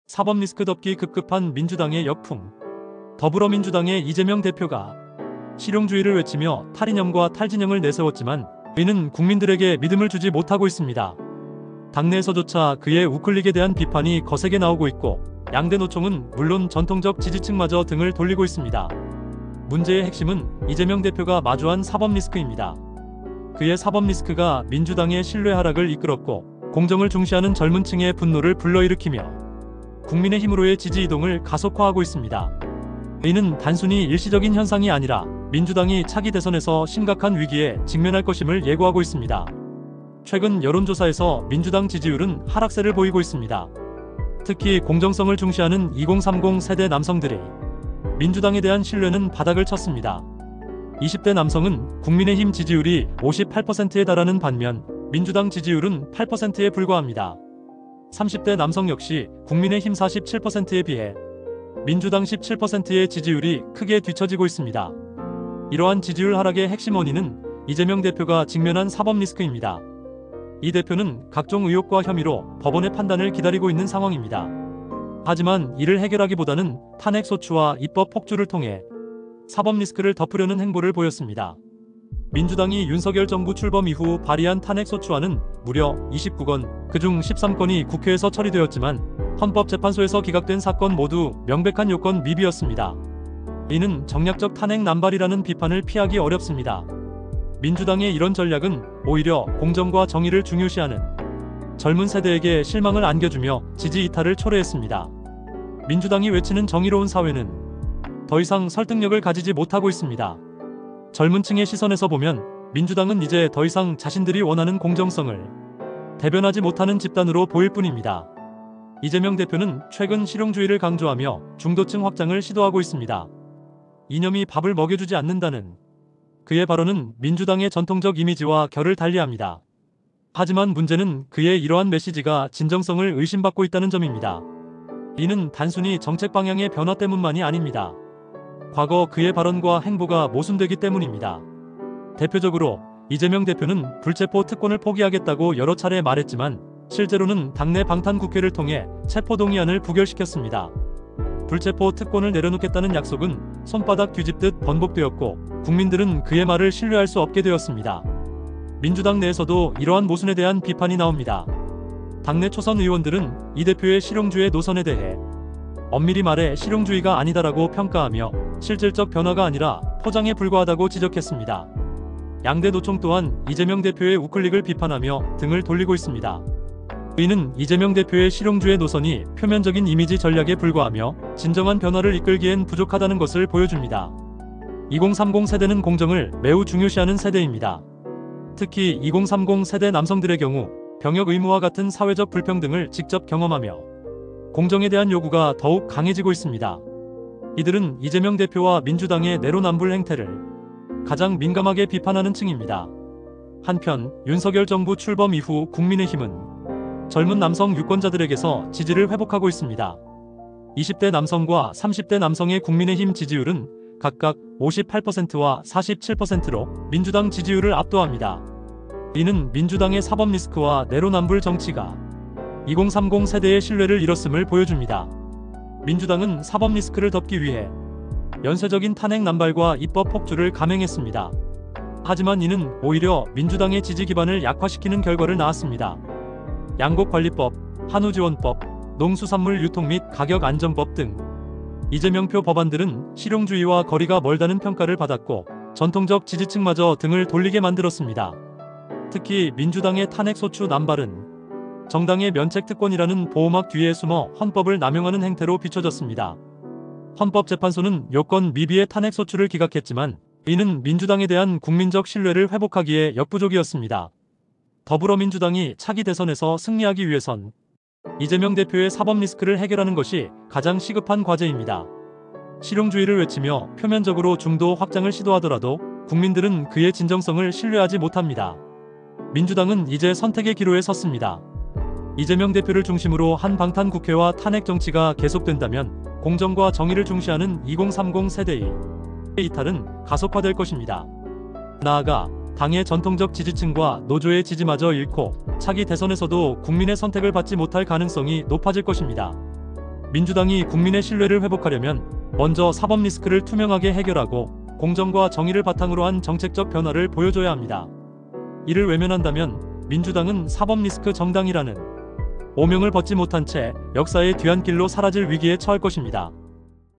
사법 리스크 덮기 급급한 민주당의 역풍. 더불어민주당의 이재명 대표가 실용주의를 외치며 탈이념과 탈진영을 내세웠지만 이는 국민들에게 믿음을 주지 못하고 있습니다. 당내에서조차 그의 우클릭에 대한 비판이 거세게 나오고 있고 양대 노총은 물론 전통적 지지층마저 등을 돌리고 있습니다. 문제의 핵심은 이재명 대표가 마주한 사법 리스크입니다. 그의 사법 리스크가 민주당의 신뢰 하락을 이끌었고 공정을 중시하는 젊은 층의 분노를 불러일으키며 국민의힘으로의 지지 이동을 가속화하고 있습니다. 이는 단순히 일시적인 현상이 아니라 민주당이 차기 대선에서 심각한 위기에 직면할 것임을 예고하고 있습니다. 최근 여론조사에서 민주당 지지율은 하락세를 보이고 있습니다. 특히 공정성을 중시하는 2030 세대 남성들이 민주당에 대한 신뢰는 바닥을 쳤습니다. 20대 남성은 국민의힘 지지율이 58%에 달하는 반면 민주당 지지율은 8%에 불과합니다. 30대 남성 역시 국민의힘 47%에 비해 민주당 17%의 지지율이 크게 뒤처지고 있습니다. 이러한 지지율 하락의 핵심 원인은 이재명 대표가 직면한 사법 리스크입니다. 이 대표는 각종 의혹과 혐의로 법원의 판단을 기다리고 있는 상황입니다. 하지만 이를 해결하기보다는 탄핵소추와 입법 폭주를 통해 사법 리스크를 덮으려는 행보를 보였습니다. 민주당이 윤석열 정부 출범 이후 발의한 탄핵소추안은 무려 29건, 그중 13건이 국회에서 처리되었지만 헌법재판소에서 기각된 사건 모두 명백한 요건 미비였습니다. 이는 정략적 탄핵 남발이라는 비판을 피하기 어렵습니다. 민주당의 이런 전략은 오히려 공정과 정의를 중요시하는 젊은 세대에게 실망을 안겨주며 지지 이탈을 초래했습니다. 민주당이 외치는 정의로운 사회는 더 이상 설득력을 가지지 못하고 있습니다. 젊은 층의 시선에서 보면 민주당은 이제 더 이상 자신들이 원하는 공정성을 대변하지 못하는 집단으로 보일 뿐입니다. 이재명 대표는 최근 실용주의를 강조하며 중도층 확장을 시도하고 있습니다. 이념이 밥을 먹여주지 않는다는 그의 발언은 민주당의 전통적 이미지와 결을 달리합니다. 하지만 문제는 그의 이러한 메시지가 진정성을 의심받고 있다는 점입니다. 이는 단순히 정책 방향의 변화 때문만이 아닙니다. 과거 그의 발언과 행보가 모순되기 때문입니다. 대표적으로 이재명 대표는 불체포 특권을 포기하겠다고 여러 차례 말했지만 실제로는 당내 방탄국회를 통해 체포동의안을 부결시켰습니다. 불체포 특권을 내려놓겠다는 약속은 손바닥 뒤집듯 번복되었고 국민들은 그의 말을 신뢰할 수 없게 되었습니다. 민주당 내에서도 이러한 모순에 대한 비판이 나옵니다. 당내 초선 의원들은 이 대표의 실용주의 노선에 대해 엄밀히 말해 실용주의가 아니다라고 평가하며 실질적 변화가 아니라 포장에 불과하다고 지적했습니다. 양대 노총 또한 이재명 대표의 우클릭을 비판하며 등을 돌리고 있습니다. 이는 이재명 대표의 실용주의 노선이 표면적인 이미지 전략에 불과하며 진정한 변화를 이끌기엔 부족하다는 것을 보여줍니다. 2030 세대는 공정을 매우 중요시하는 세대입니다. 특히 2030 세대 남성들의 경우 병역 의무와 같은 사회적 불평등을 직접 경험하며 공정에 대한 요구가 더욱 강해지고 있습니다. 이들은 이재명 대표와 민주당의 내로남불 행태를 가장 민감하게 비판하는 층입니다. 한편 윤석열 정부 출범 이후 국민의힘은 젊은 남성 유권자들에게서 지지를 회복하고 있습니다. 20대 남성과 30대 남성의 국민의힘 지지율은 각각 58%와 47%로 민주당 지지율을 압도합니다. 이는 민주당의 사법 리스크와 내로남불 정치가 2030 세대의 신뢰를 잃었음을 보여줍니다. 민주당은 사법 리스크를 덮기 위해 연쇄적인 탄핵 남발과 입법 폭주를 감행했습니다. 하지만 이는 오히려 민주당의 지지 기반을 약화시키는 결과를 낳았습니다. 양곡관리법, 한우지원법, 농수산물 유통 및 가격 안정법 등 이재명표 법안들은 실용주의와 거리가 멀다는 평가를 받았고 전통적 지지층마저 등을 돌리게 만들었습니다. 특히 민주당의 탄핵소추 남발은 정당의 면책특권이라는 보호막 뒤에 숨어 헌법을 남용하는 행태로 비춰졌습니다. 헌법재판소는 요건 미비의 탄핵소추를 기각했지만 이는 민주당에 대한 국민적 신뢰를 회복하기에 역부족이었습니다. 더불어민주당이 차기 대선에서 승리하기 위해선 이재명 대표의 사법 리스크를 해결하는 것이 가장 시급한 과제입니다. 실용주의를 외치며 표면적으로 중도 확장을 시도하더라도 국민들은 그의 진정성을 신뢰하지 못합니다. 민주당은 이제 선택의 기로에 섰습니다. 이재명 대표를 중심으로 한 방탄국회와 탄핵 정치가 계속된다면 공정과 정의를 중시하는 2030 세대의 이탈은 가속화될 것입니다. 나아가 당의 전통적 지지층과 노조의 지지마저 잃고 차기 대선에서도 국민의 선택을 받지 못할 가능성이 높아질 것입니다. 민주당이 국민의 신뢰를 회복하려면 먼저 사법 리스크를 투명하게 해결하고 공정과 정의를 바탕으로 한 정책적 변화를 보여줘야 합니다. 이를 외면한다면 민주당은 사법 리스크 정당이라는 오명을 벗지 못한 채 역사의 뒤안길로 사라질 위기에 처할 것입니다.